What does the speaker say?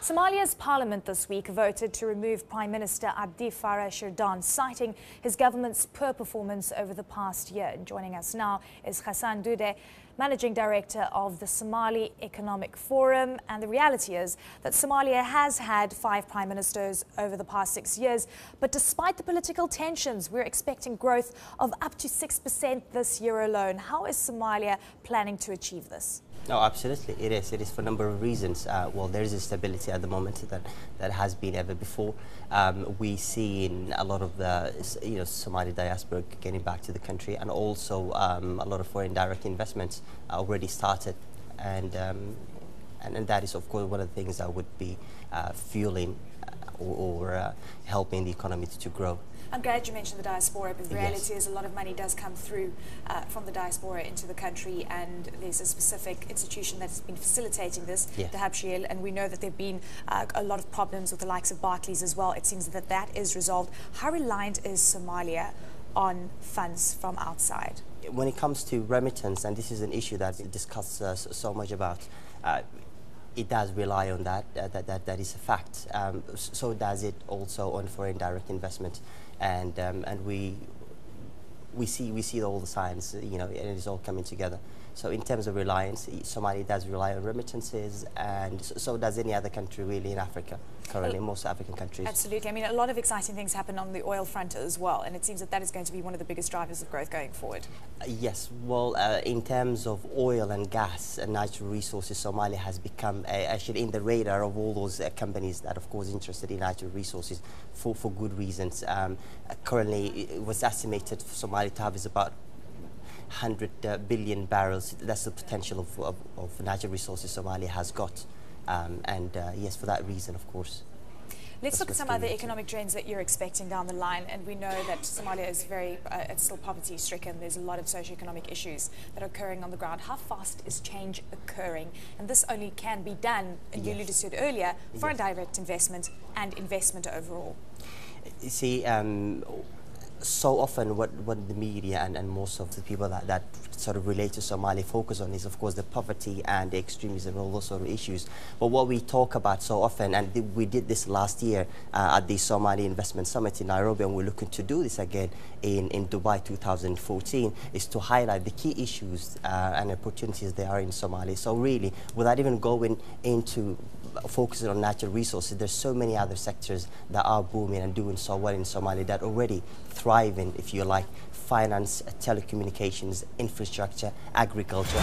Somalia's parliament this week voted to remove Prime Minister Abdi Fattah Shirdan, citing his government's poor performance over the past year. Joining us now is Hassan Dudde, Managing Director of the Somali Economic Forum. And the reality is that Somalia has had 5 prime ministers over the past 6 years. But despite the political tensions, we're expecting growth of up to 6% this year alone. How is Somalia planning to achieve this? No, absolutely, it is. It is for a number of reasons. Well, there is a stability at the moment that has been ever before. We see in a lot of the Somali diaspora getting back to the country, and also a lot of foreign direct investments already started, and that is of course one of the things that would be fueling or helping the economy to grow. I'm glad you mentioned the diaspora, but the reality is a lot of money does come through from the diaspora into the country, and there's a specific institution that's been facilitating this, the Habshil, and we know that there have been a lot of problems with the likes of Barclays as well. It seems that that is resolved. How reliant is Somalia on funds from outside? When it comes to remittance, and this is an issue that we discuss so much about, it does rely on that. That is a fact. So does it also on foreign direct investment, and we see all the signs. And it's all coming together. So in terms of reliance, Somalia does rely on remittances, and so does any other country really in Africa. Currently, most African countries. Absolutely. I mean, a lot of exciting things happen on the oil front as well, and it seems that that is going to be one of the biggest drivers of growth going forward. Yes. Well, in terms of oil and gas and natural resources, Somalia has become actually in the radar of all those companies that, of course, interested in natural resources for good reasons. Currently, it was estimated for Somalia to have is about 100 billion barrels. That's the potential of natural resources Somalia has got. Yes, for that reason, of course. Let's look at some other economic trends that you're expecting down the line. And we know that Somalia is it's still poverty-stricken. There's a lot of socioeconomic issues that are occurring on the ground. How fast is change occurring? And this only can be done, and you alluded to it earlier, foreign direct investment and investment overall. You see, so often what the media and most of the people that sort of relate to Somalia focus on is, of course, the poverty and the extremism and all those sort of issues. But what we talk about so often, and we did this last year at the Somali Investment Summit in Nairobi, and we're looking to do this again in Dubai 2014, is to highlight the key issues and opportunities there are in Somalia. So really, without even going into focusing on natural resources, there's so many other sectors that are booming and doing so well in Somalia that already thriving, if you like: finance, telecommunications, infrastructure, agriculture.